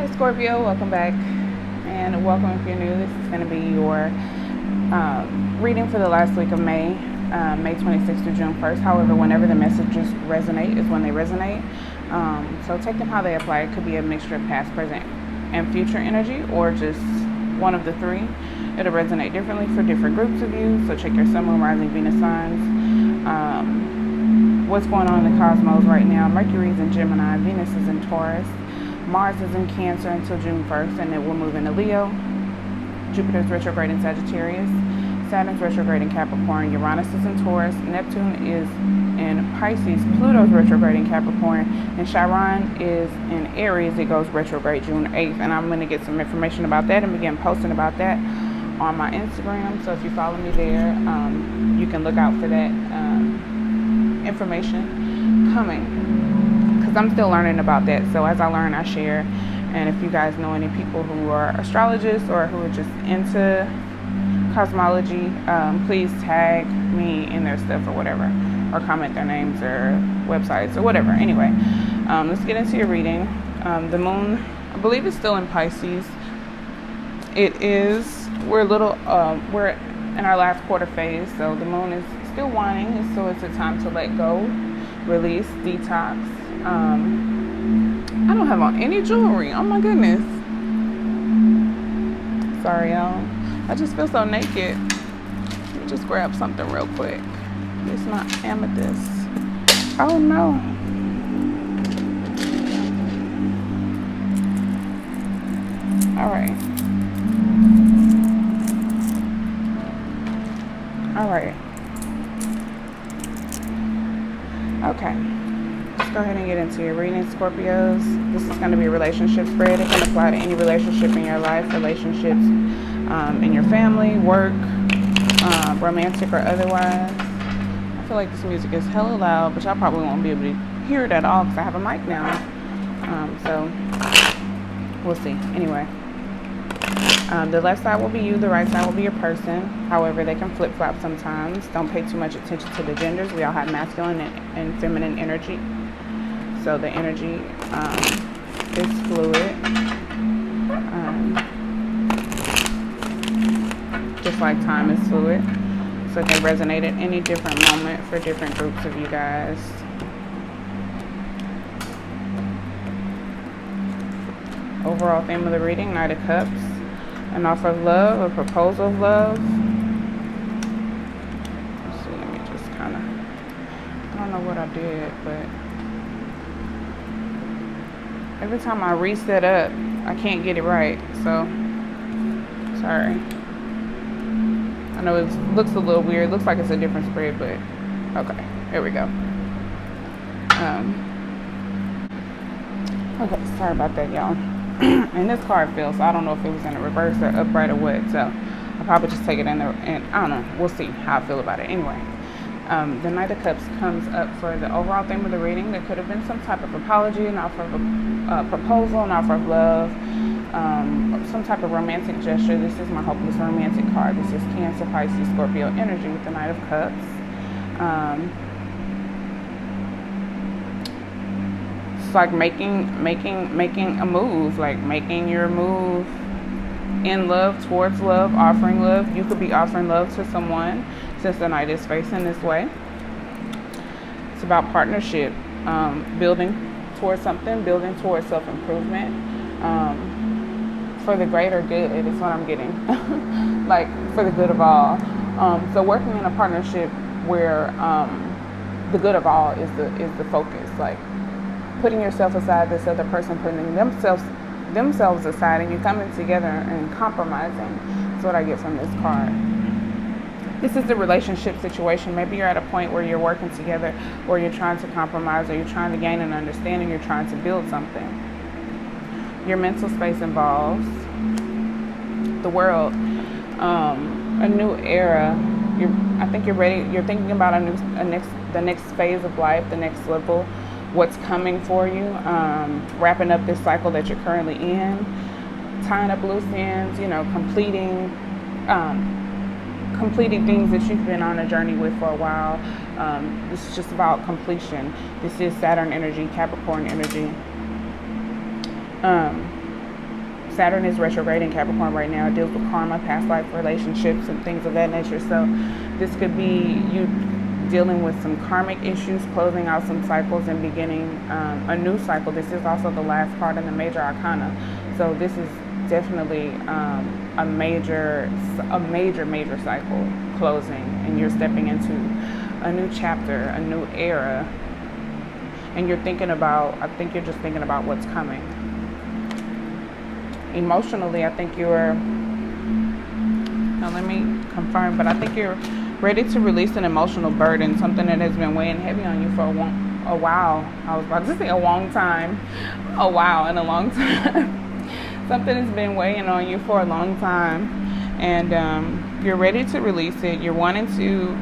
Hi Scorpio, welcome back, and welcome if you're new. This is going to be your reading for the last week of May, May 26th through June 1st. However, whenever the messages resonate is when they resonate. So take them how they apply. It could be a mixture of past, present, and future energy, or just one of the three. It'll resonate differently for different groups of you, so check your sun, moon, rising, Venus signs. What's going on in the cosmos right now? Mercury is in Gemini, Venus is in Taurus, Mars is in Cancer until June 1st, and it will move into Leo. Jupiter's retrograde in Sagittarius, Saturn's retrograde in Capricorn, Uranus is in Taurus, Neptune is in Pisces, Pluto's retrograde in Capricorn, and Chiron is in Aries. It goes retrograde June 8th, and I'm going to get some information about that and begin posting about that on my Instagram. So if you follow me there, you can look out for that information coming, because I'm still learning about that. So as I learn, I share. And if you guys know any people who are astrologists or who are just into cosmology, please tag me in their stuff or whatever, or comment their names or websites or whatever. Anyway, let's get into your reading. The moon, I believe, is still in Pisces. It is, we're in our last quarter phase, so the moon is still waning, so it's a time to let go, release, detox. I don't have on any jewelry. Oh my goodness. Sorry, y'all. I just feel so naked. Let me just grab something real quick. It's not amethyst. Oh no. All right. Okay. Let's go ahead and get into your reading, Scorpios. This is going to be a relationship spread. It can apply to any relationship in your life, relationships in your family, work, romantic or otherwise. I feel like this music is hella loud, but y'all probably won't be able to hear it at all because I have a mic now. So we'll see. Anyway, the left side will be you, the right side will be your person. However, they can flip-flop sometimes. Don't pay too much attention to the genders. We all have masculine and feminine energy. So the energy is fluid. Just like time is fluid. So it can resonate at any different moment for different groups of you guys. Overall theme of the reading, Knight of Cups. An offer of love, a proposal of love. Let's see, let me just kind of, I don't know what I did, but every time I reset up, I can't get it right, so sorry. I know it looks a little weird. It looks like it's a different spread, but okay, here we go. Okay, sorry about that, y'all. And this card feels, so I don't know if it was in the reverse or upright or what, so I'll probably just take it in there, and I don't know, we'll see how I feel about it. Anyway, the Knight of Cups comes up for the overall theme of the reading. There could have been some type of apology, an offer of a proposal, an offer of love, some type of romantic gesture. This is my hopeless romantic card. This is Cancer, Pisces, Scorpio energy with the Knight of Cups. Like making a move, like making your move in love, towards love, offering love. You could be offering love to someone since the Knight is facing this way. It's about partnership, building towards something, building towards self-improvement, for the greater good is what I'm getting. Like for the good of all. So working in a partnership where the good of all is the focus, like putting yourself aside, this other person putting themselves aside, and you coming together and compromising. That's what I get from this card. This is the relationship situation. Maybe you're at a point where you're working together, or you're trying to compromise, or you're trying to gain an understanding, you're trying to build something. Your mental space involves the world, a new era. I think you're ready. You're thinking about the next phase of life, the next level. What's coming for you, wrapping up this cycle that you're currently in, tying up loose ends, completing things that you've been on a journey with for a while. This is just about completion. This is Saturn energy, Capricorn energy. Saturn is retrograde in Capricorn right now. It deals with karma, past life relationships, and things of that nature. So this could be you dealing with some karmic issues, closing out some cycles and beginning a new cycle. This is also the last card in the major arcana. So this is definitely a major cycle closing, and you're stepping into a new chapter, a new era. And you're thinking about, I think you're just thinking about what's coming. Emotionally, I think you're, now let me confirm, but I think you're ready to release an emotional burden, something that has been weighing heavy on you for a while. I was about to say a long time. A while and a long time. Something has been weighing on you for a long time, and you're ready to release it. You're wanting to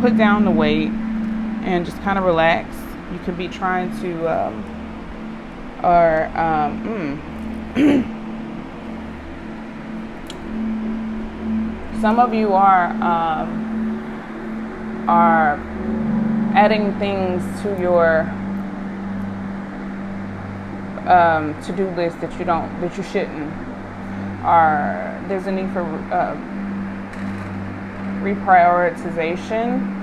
put down the weight and just kind of relax. You could be trying to, some of you are adding things to your to-do list that you shouldn't. There's a need for reprioritization.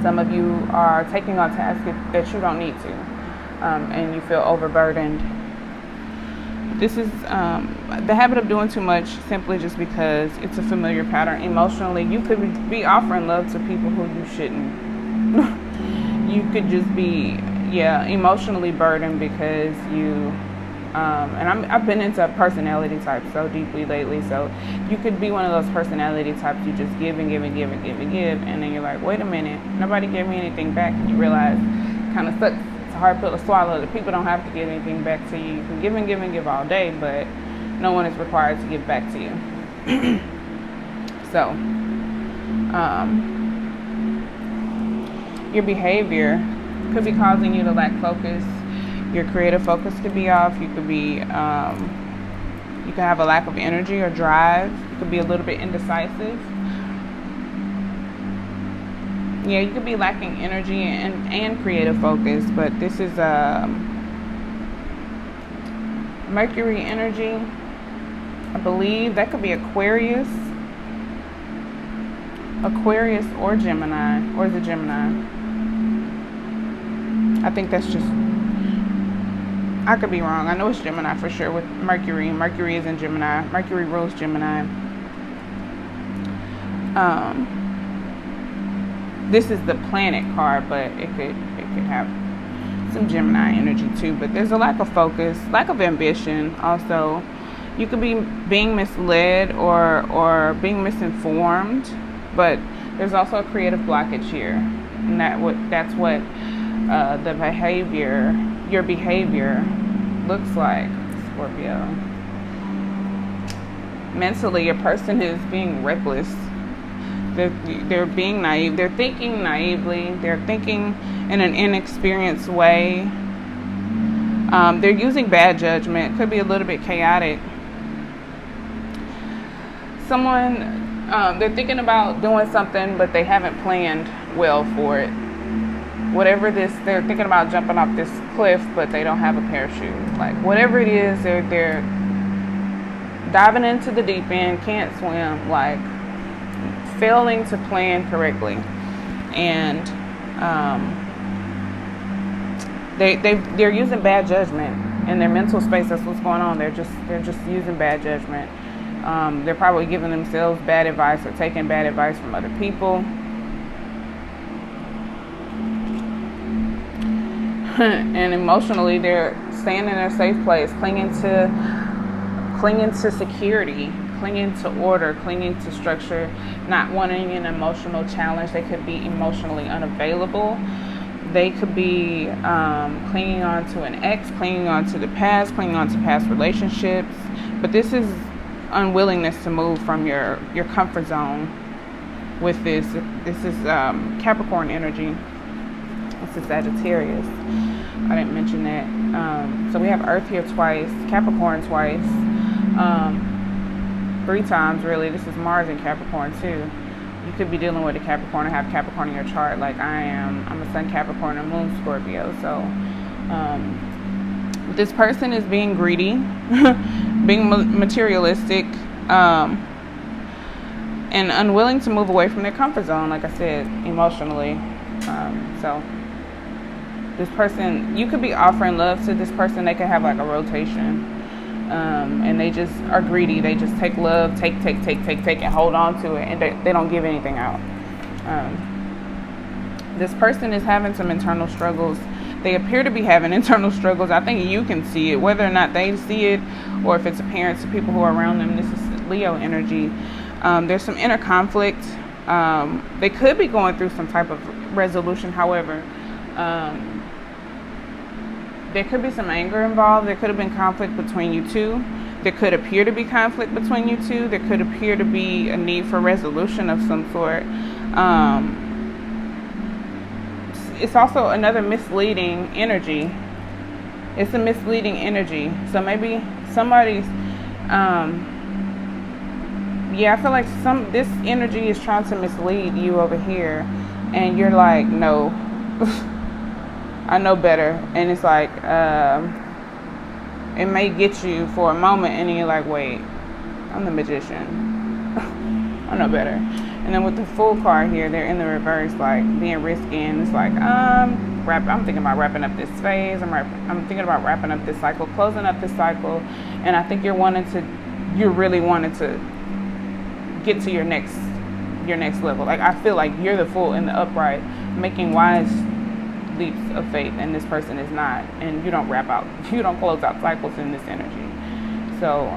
Some of you are taking on tasks that you don't need to, and you feel overburdened. This is the habit of doing too much simply just because it's a familiar pattern. Emotionally, you could be offering love to people who you shouldn't. You could just be, emotionally burdened because you, and I've been into personality types so deeply lately, so you could be one of those personality types you just give and give and give and give and give, and then you're like, wait a minute, nobody gave me anything back, and you realize it kind of sucks. It's a hard pill to swallow. The people don't have to give anything back to you. You can give and give and give all day, but no one is required to give back to you. So, your behavior could be causing you to lack focus. Your creative focus could be off. You could be, you could have a lack of energy or drive. You could be a little bit indecisive. Yeah, you could be lacking energy and creative focus, but this is Mercury energy. I believe that could be Aquarius or Gemini, or is it Gemini? I think that's just, I could be wrong. I know it's Gemini for sure with Mercury. Mercury is in Gemini. Mercury rules Gemini. This is the planet card, but it could have some Gemini energy too. But there's a lack of focus, lack of ambition. Also, you could be being misled or being misinformed. But there's also a creative blockage here, and that's what the behavior, your behavior, looks like, Scorpio. Mentally, a person is being reckless. They're being naive. They're thinking naively. They're thinking in an inexperienced way. They're using bad judgment. Could be a little bit chaotic. They're thinking about doing something, but they haven't planned well for it. Whatever this, they're thinking about jumping off this cliff, but they don't have a parachute. Like, whatever it is, they're diving into the deep end, can't swim, like failing to plan correctly. And they're using bad judgment in their mental space. That's what's going on. They're just using bad judgment. They're probably giving themselves bad advice or taking bad advice from other people. And emotionally, they're staying in their safe place, clinging to security, clinging to order, clinging to structure, not wanting an emotional challenge. They could be emotionally unavailable. They could be clinging on to an ex, clinging on to the past, clinging on to past relationships. But this is unwillingness to move from your comfort zone with this. This is Capricorn energy. This is Sagittarius. I didn't mention that. So we have Earth here twice, Capricorn twice, 3 times really. This is Mars in Capricorn too. You could be dealing with a Capricorn and have Capricorn in your chart like I am. I'm a Sun Capricorn and Moon Scorpio. So this person is being greedy. being materialistic, and unwilling to move away from their comfort zone, like I said, emotionally. So this person, you could be offering love to this person. They could have like a rotation, and they just are greedy. They just take love, take, and hold on to it, and they don't give anything out. This person is having some internal struggles. They appear to be having internal struggles. I think you can see it, whether or not they see it, or if it's apparent to people who are around them. This is Leo energy. There's some inner conflict. They could be going through some type of resolution. However, there could be some anger involved. There could have been conflict between you two. There could appear to be conflict between you two. There could appear to be a need for resolution of some sort. It's also another misleading energy. It's a misleading energy. So maybe somebody's, I feel like this energy is trying to mislead you over here, and you're like, no, I know better. And it's like, it may get you for a moment, and then you're like, wait, I'm the magician. I know better. And then with the Fool card here, they're in the reverse, like being risky, and it's like, I'm thinking about wrapping up this phase. I'm thinking about wrapping up this cycle, closing up this cycle, and I think you're really wanting to get to your next level. Like, I feel like you're the Fool in the upright, making wise leaps of faith, and this person is not, and you don't close out cycles in this energy. So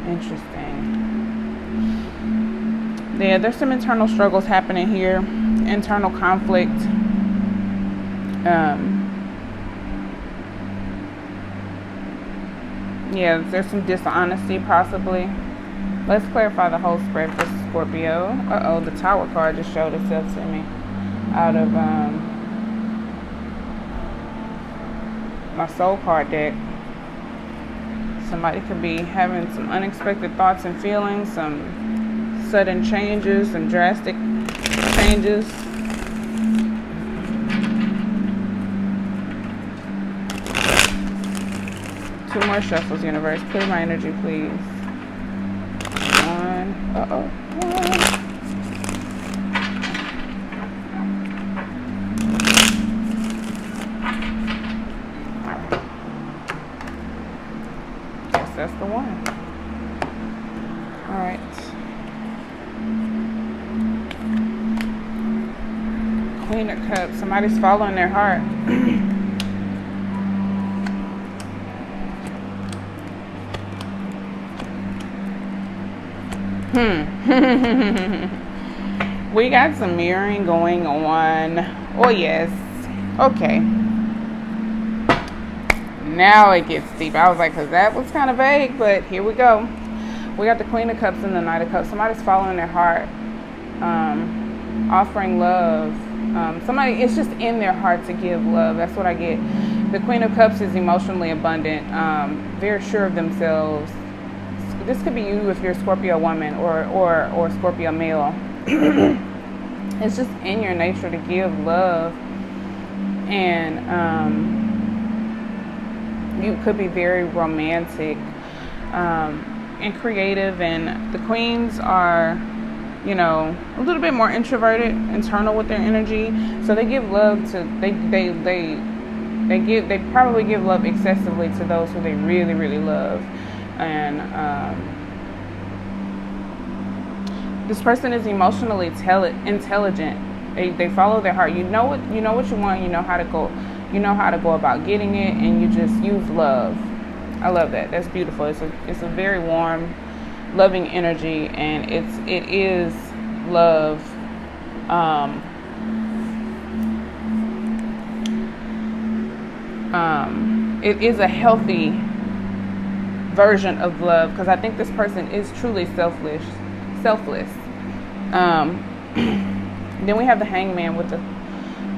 interesting. Yeah, there's some internal struggles happening here, internal conflict. There's some dishonesty possibly. Let's clarify the whole spread for Scorpio. The Tower card just showed itself to me out of my Soul card deck. Somebody could be having some unexpected thoughts and feelings, some sudden changes, some drastic changes. Two more shuffles, universe. Clear my energy, please. One. Guess that's the one. All right. Queen of Cups. Somebody's following their heart. We got some mirroring going on. Oh, yes. Okay. Now it gets deep. I was like, because that was kind of vague, but here we go. We got the Queen of Cups and the Knight of Cups. Somebody's following their heart. Offering love. It's just in their heart to give love. That's what I get. The Queen of Cups is emotionally abundant, very sure of themselves. This could be you if you're a Scorpio woman or Scorpio male. It's just in your nature to give love, and you could be very romantic and creative. And the queens are, a little bit more introverted, internal with their energy. So they give love to they probably give love excessively to those who they really, really love. And this person is emotionally intelligent. They follow their heart. You know what you want. You know how to go about getting it, and you just use love. I love that. That's beautiful. It's a very warm, loving energy, and it is love. It is a healthy version of love, because I think this person is truly selfless. Then we have the Hangman with the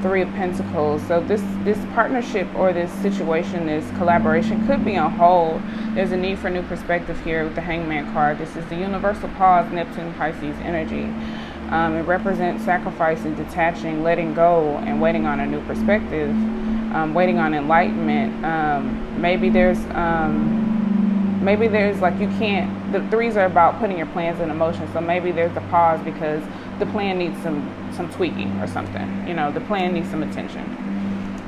Three of Pentacles. So this partnership or this situation, this collaboration could be on hold. There's a need for new perspective here with the Hangman card. This is the universal pause, Neptune, Pisces energy. It represents sacrificing, detaching, letting go, and waiting on a new perspective, waiting on enlightenment. Maybe there's like you can't, the threes are about putting your plans into motion. So maybe there's a pause because the plan needs some tweaking or something. You know, the plan needs some attention.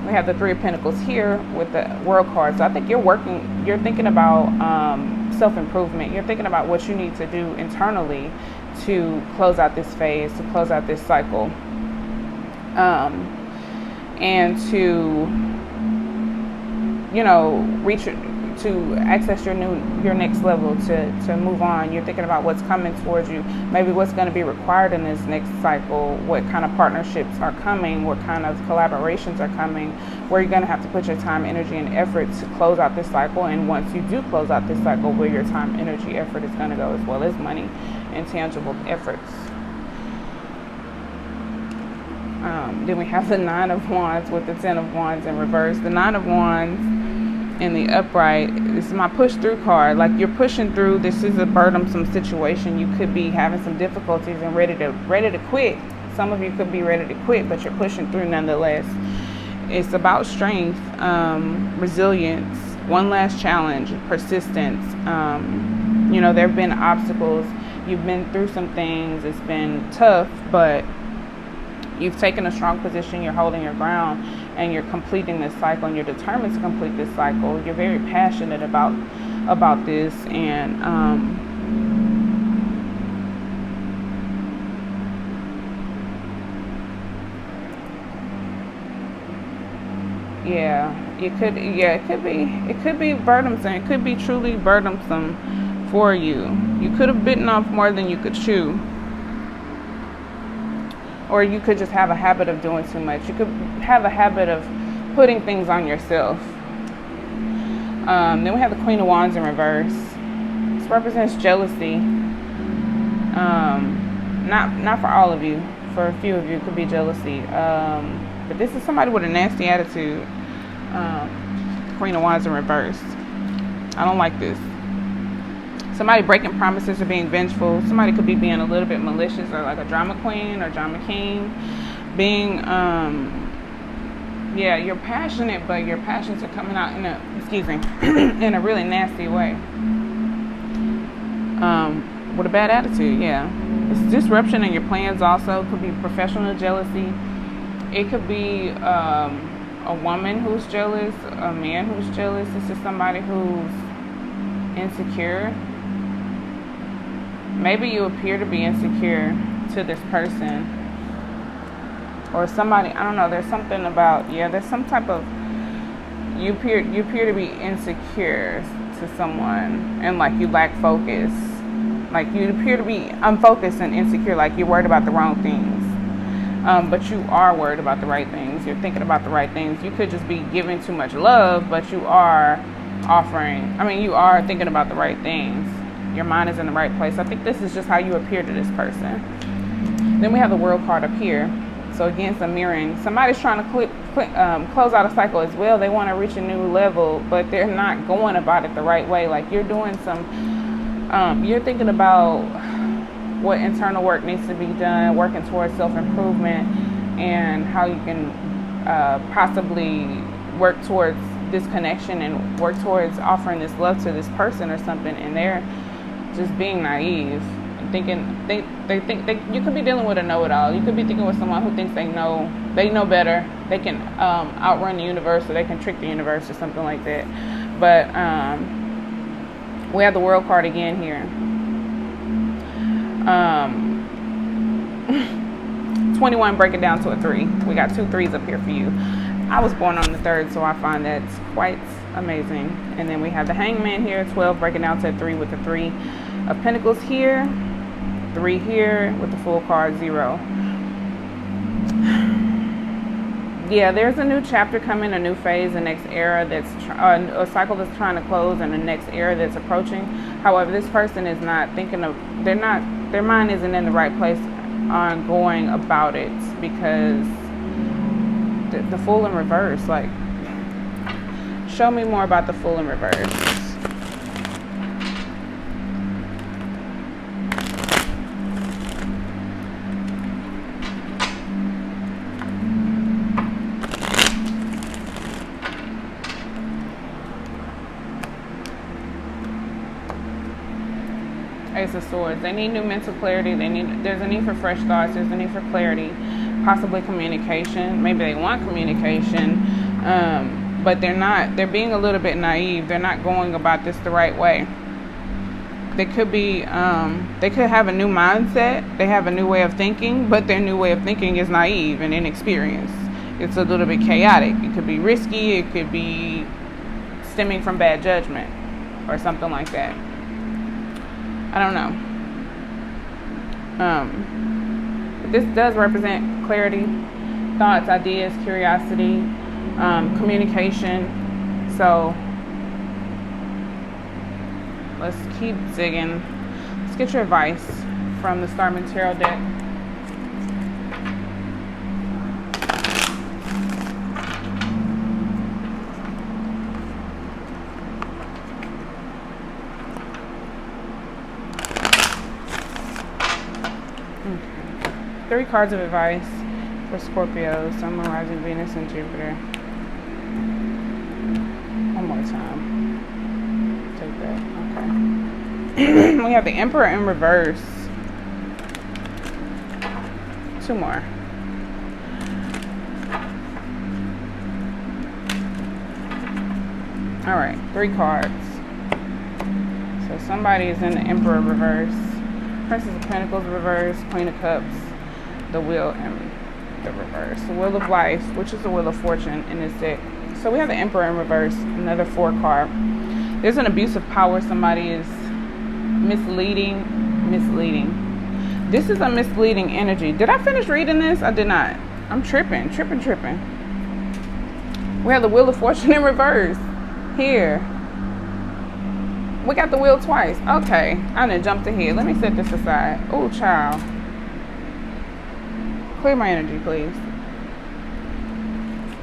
We have the Three of Pentacles here with the World card. So I think you're thinking about self-improvement. You're thinking about what you need to do internally to close out this phase, to close out this cycle, and to, you know, to access your next level, to move on. You're thinking about what's coming towards you, maybe what's going to be required in this next cycle, what kind of partnerships are coming, what kind of collaborations are coming, where you're going to have to put your time, energy, and effort to close out this cycle. And once you do close out this cycle, where your time, energy, effort is going to go, as well as money and tangible efforts. Then we have the Nine of Wands with the Ten of Wands in reverse. The Nine of Wands in the upright, this is my push through card. Like, you're pushing through. This is a burdensome situation. You could be having some difficulties and ready to quit. Some of you could be ready to quit, but you're pushing through nonetheless. It's about strength, resilience, one last challenge, persistence. You know, there have been obstacles. You've been through some things. It's been tough, but you've taken a strong position. You're holding your ground, and you're completing this cycle, and you're determined to complete this cycle. You're very passionate about this, and it could be burdensome. It could be truly burdensome for you. You could have bitten off more than you could chew. Or you could just have a habit of doing too much. You could have a habit of putting things on yourself. Then we have the Queen of Wands in reverse. This represents jealousy. Not for all of you. For a few of you, it could be jealousy. But this is somebody with a nasty attitude. Queen of Wands in reverse. I don't like this. Somebody breaking promises or being vengeful. Somebody could be being a little bit malicious, or like a drama queen or drama king. Being, you're passionate, but your passions are coming out in in a really nasty way. With a bad attitude, yeah. It's disruption in your plans also. It could be professional jealousy. It could be a woman who's jealous, a man who's jealous. This is somebody who's insecure. Maybe you appear to be insecure to this person, or somebody, I don't know, there's something about, there's some type of, you appear to be insecure to someone, and like you lack focus. Like, you appear to be unfocused and insecure, like you're worried about the wrong things. But you are worried about the right things. You're thinking about the right things. You could just be giving too much love, but you are you are thinking about the right things. Your mind is in the right place. I think this is just how you appear to this person. Then we have the World card up here. So again, some mirroring. Somebody's trying to close out a cycle as well. They want to reach a new level, but they're not going about it the right way. Like, you're doing you're thinking about what internal work needs to be done, working towards self-improvement, and how you can possibly work towards this connection and work towards offering this love to this person or something. And they're just being naive, thinking they think you could be dealing with a know-it-all. You could be thinking with someone who thinks they know better. They can outrun the universe, or they can trick the universe or something like that. But we have the World card again here. 21 breaking down to a 3. We got 2 3s up here for you. I was born on the 3rd, so I find that's quite amazing. And then we have the Hangman here, 12 breaking down to a 3 with the 3 of Pentacles here, 3 here with the Fool card, 0. Yeah, there's a new chapter coming, a new phase, a next era that's a cycle that's trying to close, and the next era that's approaching. However, this person is not thinking of, their mind isn't in the right place on going about it, because the Fool in reverse. Like, show me more about the Fool in reverse. Ace of Swords. They need new mental clarity. There's a need for fresh thoughts. There's a need for clarity, possibly communication. Maybe they want communication, but they're being a little bit naive. They're not going about this the right way. They could be, they could have a new mindset. They have a new way of thinking, but their new way of thinking is naive and inexperienced. It's a little bit chaotic. It could be risky. It could be stemming from bad judgment or something like that. I don't know. But this does represent clarity, thoughts, ideas, curiosity, communication. So let's keep digging. Let's get your advice from the Starman Tarot deck. Okay. 3 cards of advice for Scorpio, Sun, Moon, Rising, Venus, and Jupiter. One more time. Take that. Okay. We have the Emperor in reverse. 2 more. All right, 3 cards. So somebody is in the Emperor reverse, Princess of Pentacles reverse, Queen of Cups, the Wheel in the reverse, the Wheel of Life, which is the Wheel of Fortune in this deck. So we have the Emperor in reverse, another 4 card. There's an abuse of power. Somebody is misleading. This is a misleading energy. Did I finish reading this? I did not. I'm tripping. We have the Wheel of Fortune in reverse here. We got the wheel twice. Okay, I done jumped ahead. Let me set this aside. Oh, child. Clear my energy, please.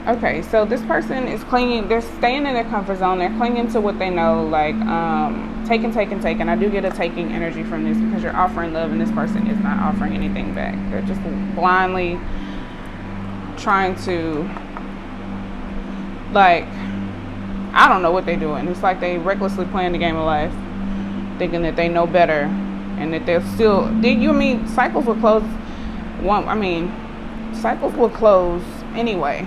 Okay, so this person is clinging. They're staying in their comfort zone. They're clinging to what they know, like taking. I do get a taking energy from this because you're offering love and this person is not offering anything back. They're just blindly trying to, like, I don't know what they're doing. It's like they recklessly playing the game of life, thinking that they know better and that they're still. Cycles will close. Cycles will close anyway.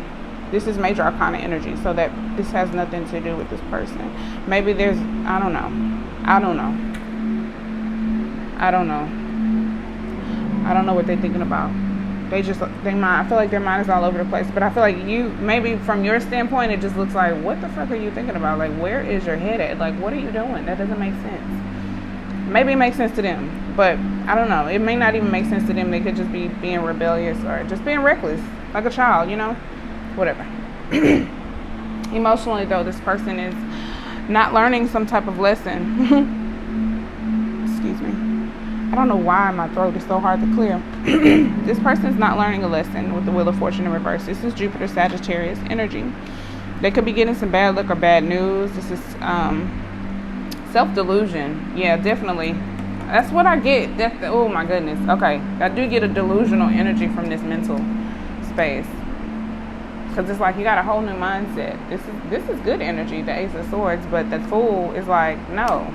This is major arcana energy, so that this has nothing to do with this person. Maybe there's, I don't know. I don't know what they're thinking about. I feel like their mind is all over the place, but I feel like maybe from your standpoint, it just looks like, what the fuck are you thinking about? Like, where is your head at? Like, what are you doing? That doesn't make sense. Maybe it makes sense to them, but I don't know. It may not even make sense to them. They could just be being rebellious or just being reckless, like a child, whatever. Emotionally, though, this person is not learning some type of lesson. Excuse me. I don't know why my throat is so hard to clear. This person is not learning a lesson with the Wheel of Fortune in reverse. This is Jupiter Sagittarius energy. They could be getting some bad luck or bad news. This is self-delusion. Yeah, definitely. That's what I get. Oh my goodness. Okay, I do get a delusional energy from this mental space. Because it's like you got a whole new mindset. This is good energy, the Ace of Swords, but the Fool is like, no.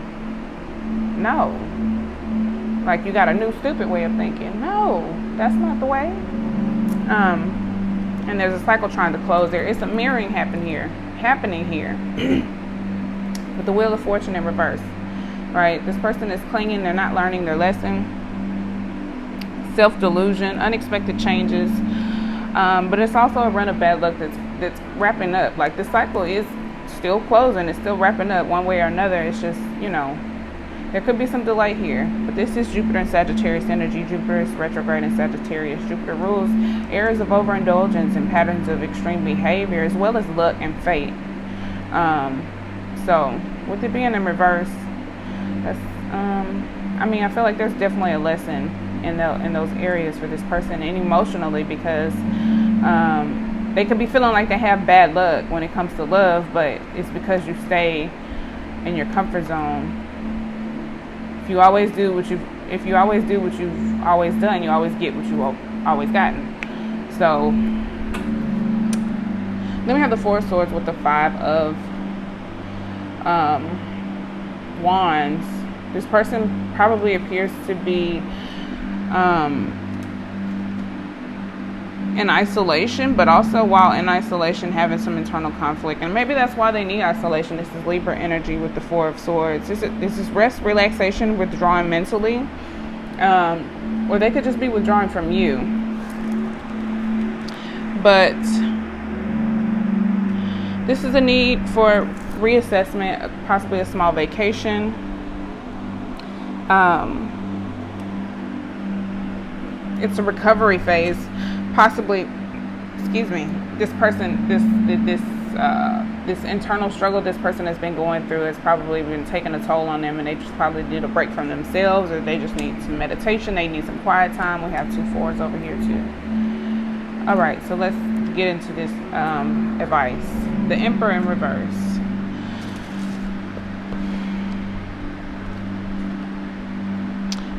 Like you got a new stupid way of thinking. No, that's not the way. And there's a cycle trying to close. There is some mirroring happening here. With the Wheel of Fortune in reverse. Right? This person is clinging. They're not learning their lesson. Self-delusion, unexpected changes. But it's also a run of bad luck that's wrapping up. Like the cycle is still closing. It's still wrapping up one way or another. It's just, there could be some delay here. But this is Jupiter and Sagittarius energy. Jupiter is retrograde in Sagittarius. Jupiter rules areas of overindulgence and patterns of extreme behavior, as well as luck and fate. So with it being in reverse, that's I feel like there's definitely a lesson in those areas for this person, and emotionally, because they could be feeling like they have bad luck when it comes to love, but it's because you stay in your comfort zone. If you always do what you've always done, you always get what you've always gotten. So then we have the Four of Swords with the 5 of Wands. This person probably appears to be in isolation, but also while in isolation having some internal conflict, and maybe that's why they need isolation. This is Libra energy with the Four of Swords. This is rest, relaxation, withdrawing mentally, or they could just be withdrawing from you. But this is a need for reassessment, possibly a small vacation. It's a recovery phase. Possibly, this person, this internal struggle this person has been going through has probably been taking a toll on them, and they just probably need a break from themselves, or they just need some meditation. They need some quiet time. We have 2 4s over here too. All right, so let's get into this advice. The Emperor in reverse.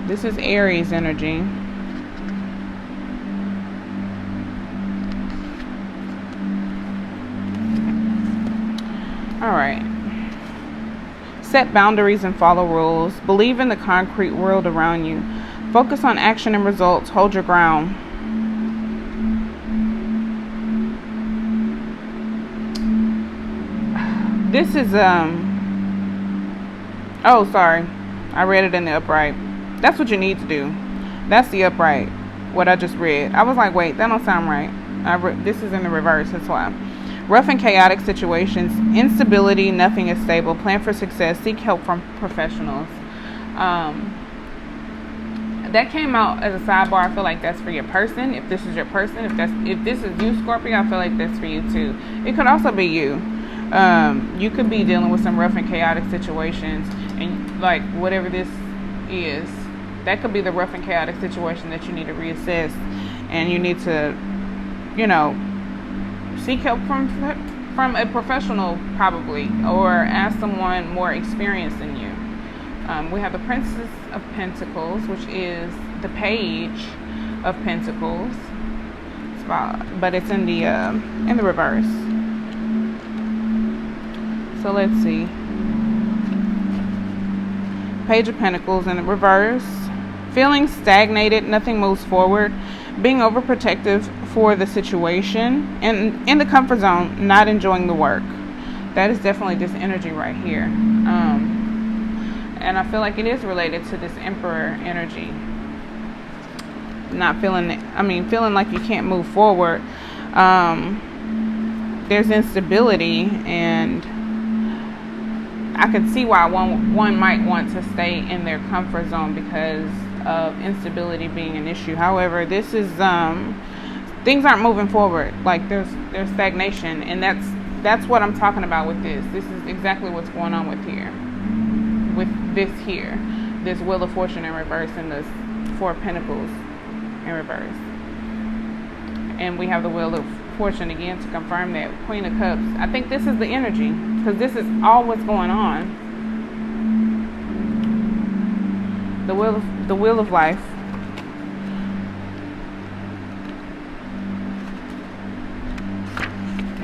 This is Aries energy. All right. Set boundaries and follow rules. Believe in the concrete world around you. Focus on action and results. Hold your ground. This is oh, sorry. I read it in the upright. That's what you need to do. That's the upright. What I just read. I was like, wait, that don't sound right. This is in the reverse. That's why. Rough and chaotic situations, instability, nothing is stable. Plan for success, seek help from professionals. That came out as a sidebar. I feel like that's for your person. If this is your person, if this is you, Scorpio, I feel like that's for you too. It could also be you. You could be dealing with some rough and chaotic situations, and like whatever this is, that could be the rough and chaotic situation that you need to reassess, and you need to, seek help from a professional, probably, or ask someone more experienced than you. We have the Princess of Pentacles, which is the Page of Pentacles, but it's in the reverse. So let's see. Page of Pentacles in the reverse. Feeling stagnated, nothing moves forward. Being overprotective for the situation, and in the comfort zone, not enjoying the work. That is definitely this energy right here. And I feel like it is related to this Emperor energy. Feeling like you can't move forward. There's instability, and I can see why one might want to stay in their comfort zone because of instability being an issue. However, this is things aren't moving forward. Like there's stagnation, and that's what I'm talking about with this. This is exactly what's going on with this Wheel of Fortune in reverse and this Four of Pentacles in reverse. And we have the Wheel of Fortune again to confirm that. Queen of Cups. I think this is the energy, because this is all what's going on. The wheel of life.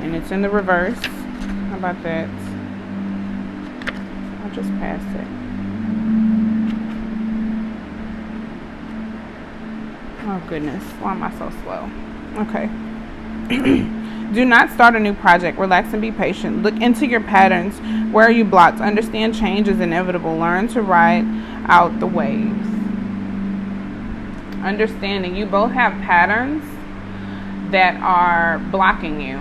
And it's in the reverse. How about that? I'll just pass it. Oh goodness, why am I so slow? Okay. Do not start a new project. Relax and be patient. Look into your patterns. Where are you blocked? Understand change is inevitable. Learn to ride out the waves. Understanding you both have patterns that are blocking you.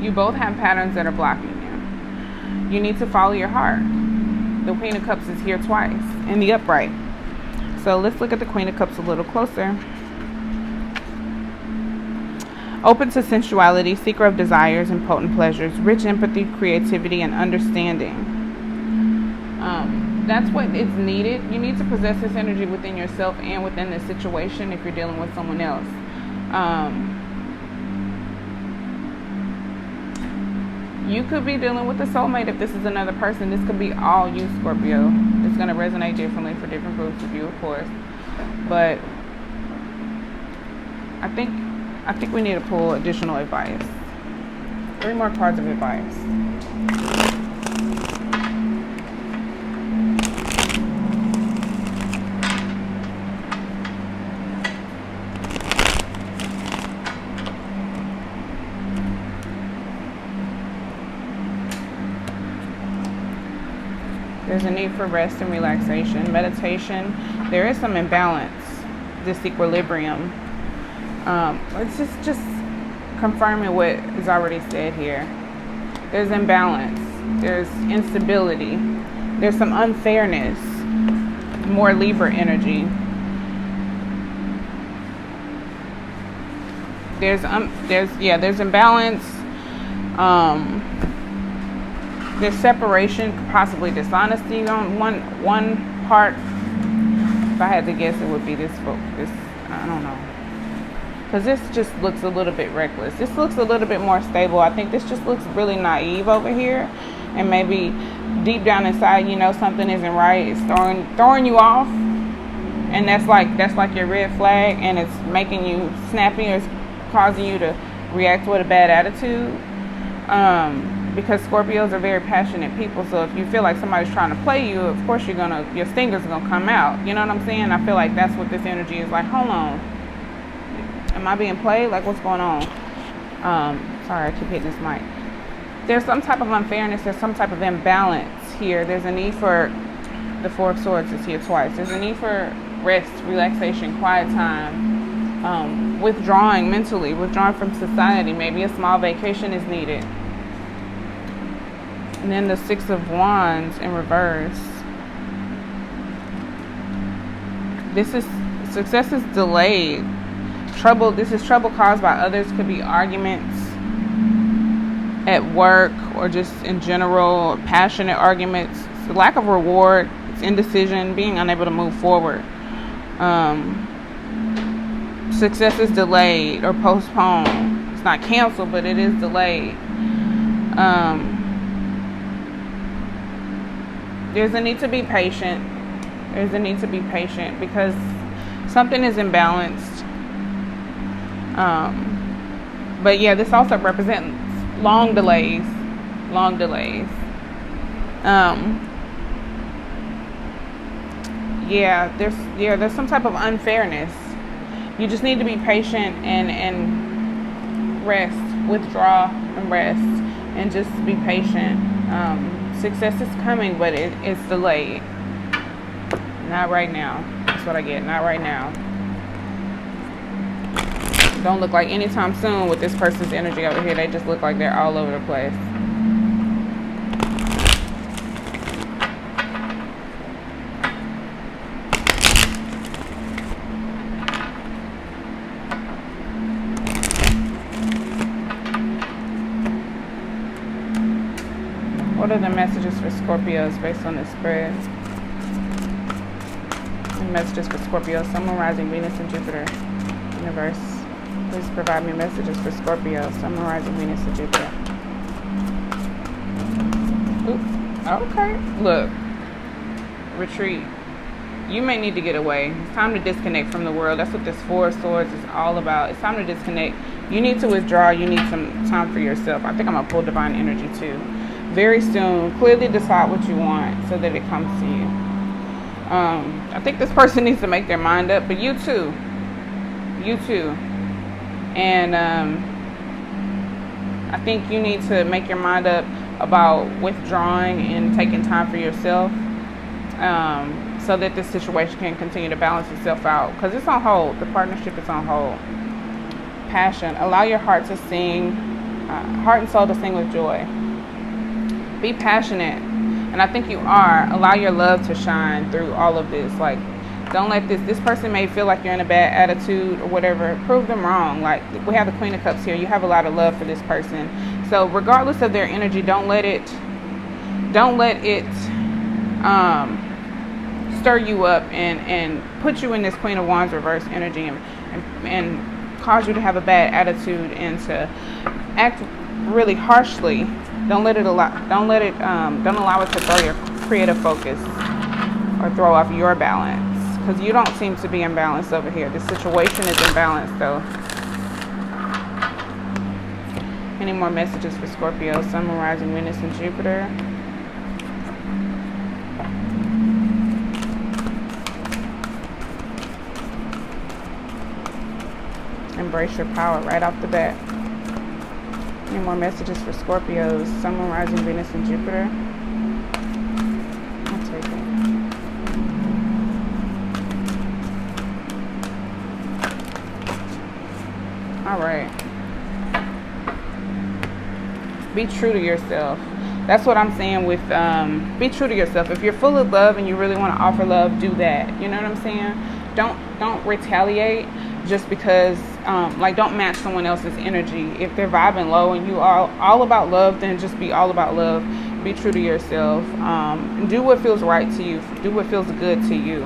You both have patterns that are blocking you. You need to follow your heart. The Queen of Cups is here twice in the upright. So let's look at the Queen of Cups a little closer. Open to sensuality, seeker of desires and potent pleasures, rich empathy, creativity, and understanding. That's what is needed. You need to possess this energy within yourself and within this situation if you're dealing with someone else. You could be dealing with a soulmate if this is another person. This could be all you, Scorpio. It's going to resonate differently for different groups of you, of course. But I think we need to pull additional advice. 3 more cards of advice. There's a need for rest and relaxation. Meditation. There is some imbalance, disequilibrium. It's just confirming what is already said here. There's imbalance. There's instability. There's some unfairness. More Libra energy. There's imbalance. There's separation, possibly dishonesty on one part. If I had to guess, it would be this. I don't know, because this just looks a little bit reckless. This looks a little bit more stable. I think this just looks really naive over here, and maybe deep down inside, you know something isn't right. It's throwing you off, and that's like your red flag, and it's making you snappy, or it's causing you to react with a bad attitude. Because Scorpios are very passionate people, so if you feel like somebody's trying to play you, of course your stingers are gonna come out. You know what I'm saying? I feel like that's what this energy is like. Hold on, am I being played? Like, what's going on? Sorry, I keep hitting this mic. There's some type of unfairness. There's some type of imbalance here. There's a need for, the Four of Swords is here twice. There's a need for rest, relaxation, quiet time, withdrawing mentally, withdrawing from society. Maybe a small vacation is needed. And then the Six of Wands in reverse. Success is delayed. Trouble. This is trouble caused by others. Could be arguments at work, or just in general, passionate arguments. It's the lack of reward. It's indecision, being unable to move forward. Success is delayed or postponed. It's not canceled, but it is delayed. There's a need to be patient. There's a need to be patient because something is imbalanced. But yeah, this also represents long delays. There's some type of unfairness. You just need to be patient and rest, withdraw and rest, and just be patient. Success is coming, but it's delayed. Not right now. That's what I get. Not right now. Don't look like anytime soon with this person's energy over here. They just look like they're all over the place. What are the messages for Scorpios based on this spread? The messages for Scorpios, Sun, Moon, Rising, Venus, and Jupiter. Universe, please provide me messages for Scorpio, Sun, Moon, Rising, Venus, and Jupiter. Ooh, okay. Look. Retreat. You may need to get away. It's time to disconnect from the world. That's what this Four of Swords is all about. It's time to disconnect. You need to withdraw. You need some time for yourself. I think I'm going to pull Divine Energy too. Very soon, clearly decide what you want so that it comes to you. I think this person needs to make their mind up, but you too. And I think you need to make your mind up about withdrawing and taking time for yourself, so that this situation can continue to balance itself out, because it's on hold. The partnership is on hold. Passion. Allow your heart to sing, heart and soul to sing with joy. Be passionate, and I think you are. Allow your love to shine through all of this. Like, don't let this person may feel like you're in a bad attitude or whatever. Prove them wrong. Like, we have the Queen of Cups here. You have a lot of love for this person. So regardless of their energy, don't let it stir you up and put you in this Queen of Wands reverse energy and cause you to have a bad attitude and to act really harshly. Don't allow it to throw your creative focus or throw off your balance, because you don't seem to be imbalanced over here. This situation is imbalanced though. Any more messages for Scorpio, Sun, Moon, Rising, Venus, and Jupiter? Embrace your power right off the bat. Any more messages for Scorpios, Sun, Moon, Rising, Venus, and Jupiter? All right. Be true to yourself. That's what I'm saying with be true to yourself. If you're full of love and you really want to offer love, do that. You know what I'm saying? Don't retaliate just because like, don't match someone else's energy. If they're vibing low and you are all about love, then just be all about love. Be true to yourself. Do what feels right to you. Do what feels good to you.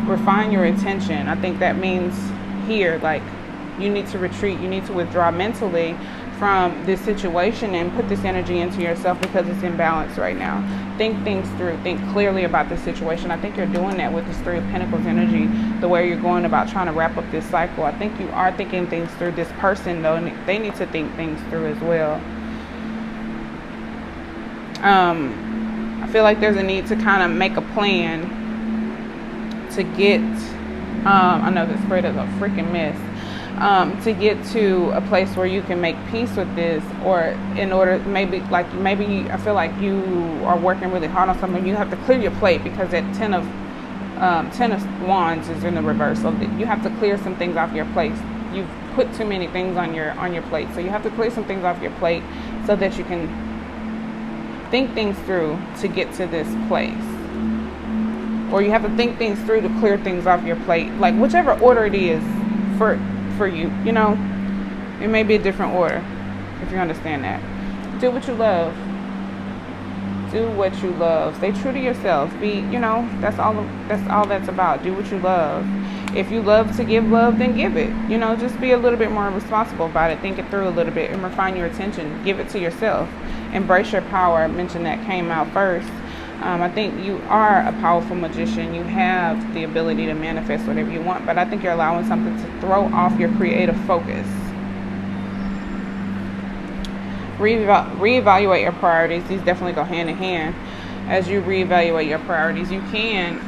Refine your intention. I think that means here, like, you need to retreat. You need to withdraw mentally from this situation and put this energy into yourself because it's imbalanced right now. Think things through. Think clearly about the situation. I think you're doing that with this Three of Pentacles energy, the way you're going about trying to wrap up this cycle. I think you are thinking things through. This person, though, they need to think things through as well. I feel like there's a need to kind of make a plan to get, I know this spread is a freaking mess, to get to a place where you can make peace with this, or in order, maybe I feel like you are working really hard on something. You have to clear your plate because that Ten of Wands is in the reverse. So you have to clear some things off your plate. You've put too many things on your plate. So you have to clear some things off your plate so that you can think things through to get to this place. Or you have to think things through to clear things off your plate. Like, whichever order it is for you, you know, it may be a different order, if you understand that. Do what you love. Do what you love. Stay true to yourself. Be, you know, that's all that's about. Do what you love. If you love to give love, then give it. You know, just be a little bit more responsible about it. Think it through a little bit and refine your attention. Give it to yourself. Embrace your power. I mentioned that came out first. I think you are a powerful magician. You have the ability to manifest whatever you want, but I think you're allowing something to throw off your creative focus. Reevaluate your priorities. These definitely go hand in hand. As you reevaluate your priorities, you can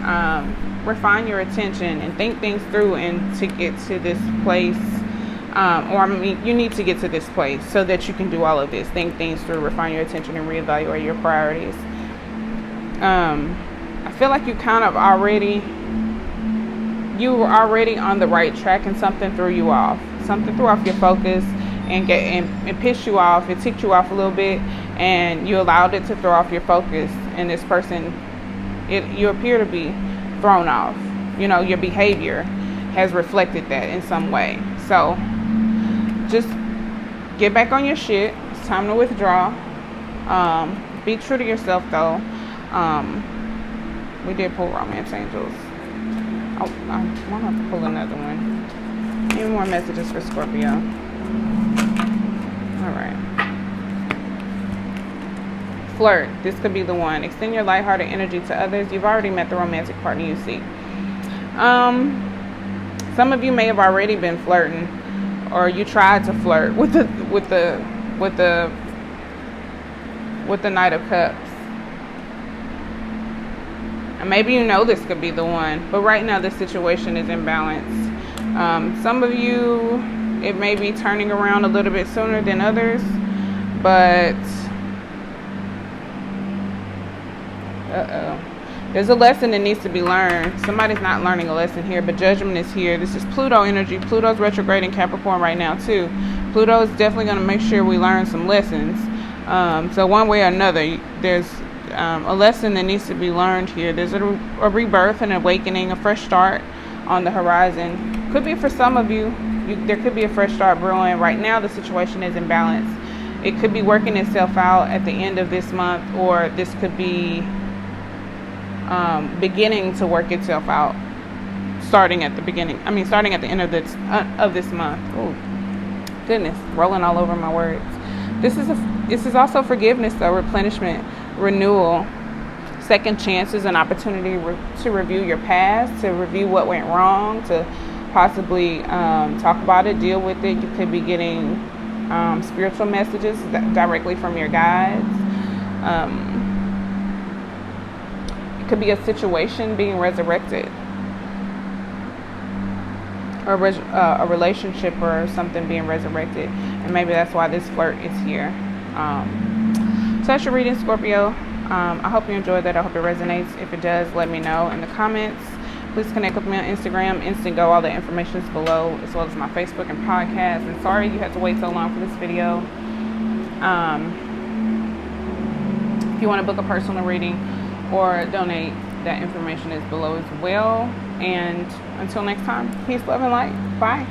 refine your attention and think things through, and to get to this place, you need to get to this place so that you can do all of this. Think things through, refine your attention, and reevaluate your priorities. I feel like you kind of you were already on the right track, and something threw you off. Something threw off your focus and pissed you off. It ticked you off a little bit, and you allowed it to throw off your focus. And this person, you appear to be thrown off. You know, your behavior has reflected that in some way. So just get back on your shit. It's time to withdraw. Be true to yourself, though. We did pull Romance Angels. Oh, I want to pull another one. Any more messages for Scorpio? All right. Flirt. This could be the one. Extend your lighthearted energy to others. You've already met the romantic partner you seek. Some of you may have already been flirting, or you tried to flirt with the Knight of Cups. And maybe you know this could be the one, but right now this situation is imbalanced. Some of you, it may be turning around a little bit sooner than others, but there's a lesson that needs to be learned. Somebody's not learning a lesson here, but judgment is here. This is Pluto energy. Pluto's retrograde in Capricorn right now too. Pluto is definitely going to make sure we learn some lessons. So one way or another, there's a lesson that needs to be learned here. There's a rebirth, an awakening, a fresh start on the horizon. Could be for some of you. There could be a fresh start brewing. Right now the situation is imbalanced. It could be working itself out at the end of this month, or this could be beginning to work itself out, starting at the end of this month. Oh goodness, rolling all over my words. This is also forgiveness, though, replenishment, renewal, second chances, an opportunity to review your past, to review what went wrong, to possibly talk about it, deal with it. You could be getting spiritual messages directly from your guides. It could be a situation being resurrected, or a relationship or something being resurrected, and maybe that's why this flirt is here. So that's your reading, Scorpio. I hope you enjoyed that. I hope it resonates. If it does, let me know in the comments. Please connect with me on Instagram, Instantgo. All the information is below, as well as my Facebook and podcast. And sorry you had to wait so long for this video. If you want to book a personal reading or donate, that information is below as well. And until next time, peace, love, and light. Bye.